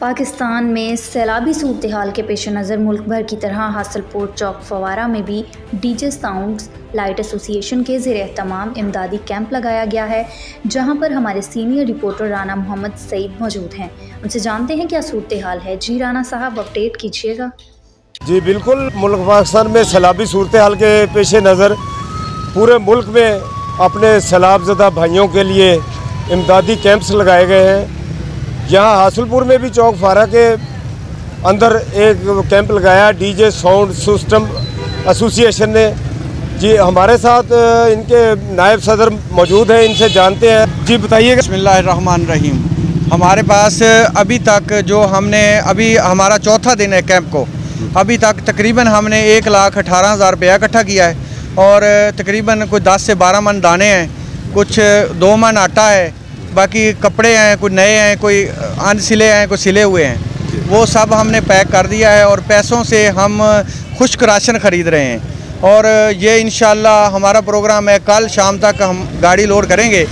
पाकिस्तान में सैलाबी सूरत हाल के पेश नज़र मुल्क भर की तरह हासलपुर चौक फवारा में भी डीजे साउंड्स लाइट एसोसिएशन के ज़ेर एहतमाम इमदादी कैंप लगाया गया है, जहां पर हमारे सीनियर रिपोर्टर राना मोहम्मद सईद मौजूद हैं। उनसे जानते हैं क्या सूरत हाल है। जी राना साहब, अपडेट कीजिएगा। जी बिल्कुल, मुल्क पाकिस्तान में सैलाबी सूरत हाल के पेश नज़र पूरे मुल्क में अपने सैलाबज़दा भाइयों के लिए इमदादी कैंप्स लगाए गए हैं। यहाँ हासलपुर में भी चौक फारा के अंदर एक कैंप लगाया डीजे साउंड सिस्टम एसोसिएशन ने। जी हमारे साथ इनके नायब सदर मौजूद हैं, इनसे जानते हैं। जी बताइएगा। बिस्मिल्लाहिर्रहमानिर्रहीम। हमारे पास अभी तक जो हमने अभी हमारा चौथा दिन है कैंप को, अभी तक तकरीबन हमने 1,18,000 रुपया इकट्ठा किया है और तकरीबन कोई 10 से 12 मन दाने हैं, कुछ 2 मन आटा है, बाकी कपड़े हैं, कोई नए हैं, कोई अनसिले हैं, कोई सिले हुए हैं, वो सब हमने पैक कर दिया है और पैसों से हम खुश्क राशन ख़रीद रहे हैं। और ये इंशाल्लाह हमारा प्रोग्राम है, कल शाम तक हम गाड़ी लोड करेंगे।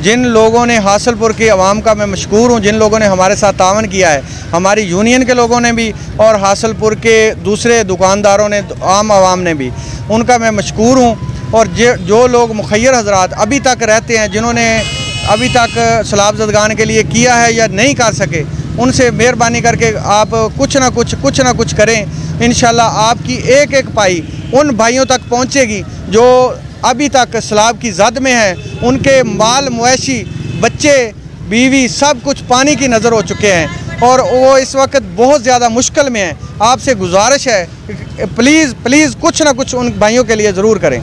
जिन लोगों ने हासलपुर की आवाम का मैं मशकूर हूँ, जिन लोगों ने हमारे साथ तावन किया है, हमारी यूनियन के लोगों ने भी और हासलपुर के दूसरे दुकानदारों ने, आम आवाम ने भी, उनका मैं मशकूर हूँ। और जो लोग मुखय्यर हजरात अभी तक रहते हैं, जिन्होंने अभी तक सैलाबज़दगान के लिए किया है या नहीं कर सके, उनसे मेहरबानी करके आप कुछ ना कुछ करें। इंशाल्लाह आपकी एक एक पाई उन भाइयों तक पहुंचेगी जो अभी तक सैलाब की ज़द में हैं। उनके माल मवेशी, बच्चे, बीवी सब कुछ पानी की नज़र हो चुके हैं और वो इस वक्त बहुत ज़्यादा मुश्किल में हैं। आपसे गुजारिश है, प्लीज़ कुछ ना कुछ उन भाइयों के लिए ज़रूर करें।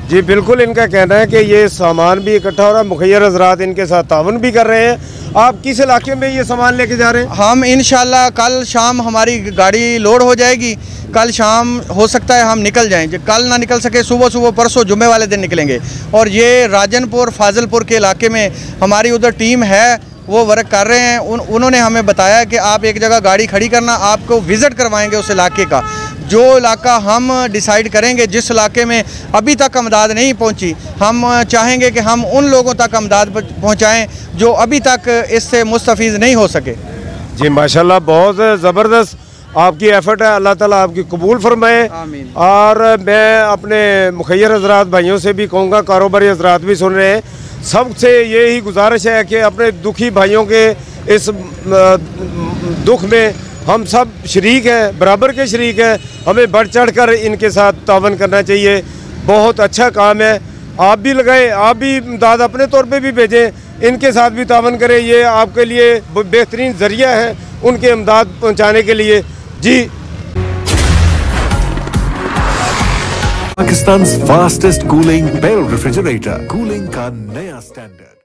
जी बिल्कुल, इनका कहना है कि ये सामान भी इकट्ठा हो रहा है, मुखय्यर हजरात इनके साथ तावन भी कर रहे हैं। आप किस इलाके में ये सामान लेके जा रहे हैं? हम इंशाल्लाह कल शाम हमारी गाड़ी लोड हो जाएगी। कल शाम हो सकता है हम निकल जाएं, जो कल ना निकल सके सुबह परसों जुम्मे वाले दिन निकलेंगे। और ये राजनपुर फाजिलपुर के इलाके में हमारी उधर टीम है, वो वर्क कर रहे हैं। उन्होंने हमें बताया कि आप एक जगह गाड़ी खड़ी करना, आपको विज़िट करवाएंगे उस इलाके का। जो इलाका हम डिसाइड करेंगे, जिस इलाके में अभी तक अमदाद नहीं पहुंची, हम चाहेंगे कि हम उन लोगों तक अमदाद पहुंचाएं जो अभी तक इससे मुस्तफ़ीज़ नहीं हो सके। जी माशाल्लाह, बहुत ज़बरदस्त आपकी एफर्ट है, अल्लाह ताला आपकी कबूल फरमाए। और मैं अपने मुखय्यर हजरात भाइयों से भी कहूँगा, कारोबारी हजरात भी सुन रहे हैं, सबसे यही गुजारिश है कि अपने दुखी भाइयों के इस दुख में हम सब शरीक हैं, बराबर के शरीक हैं। हमें बढ़ चढ़ कर इनके साथ तावन करना चाहिए। बहुत अच्छा काम है, आप भी लगाएं, आप भी इमदाद अपने तौर पे भी भेजें, इनके साथ भी तावन करें। ये आपके लिए बेहतरीन ज़रिया है उनके इमदाद पहुंचाने के लिए। जी Pakistan's fastest cooling Bell refrigerator, cooling का नया स्टैंडर्ड।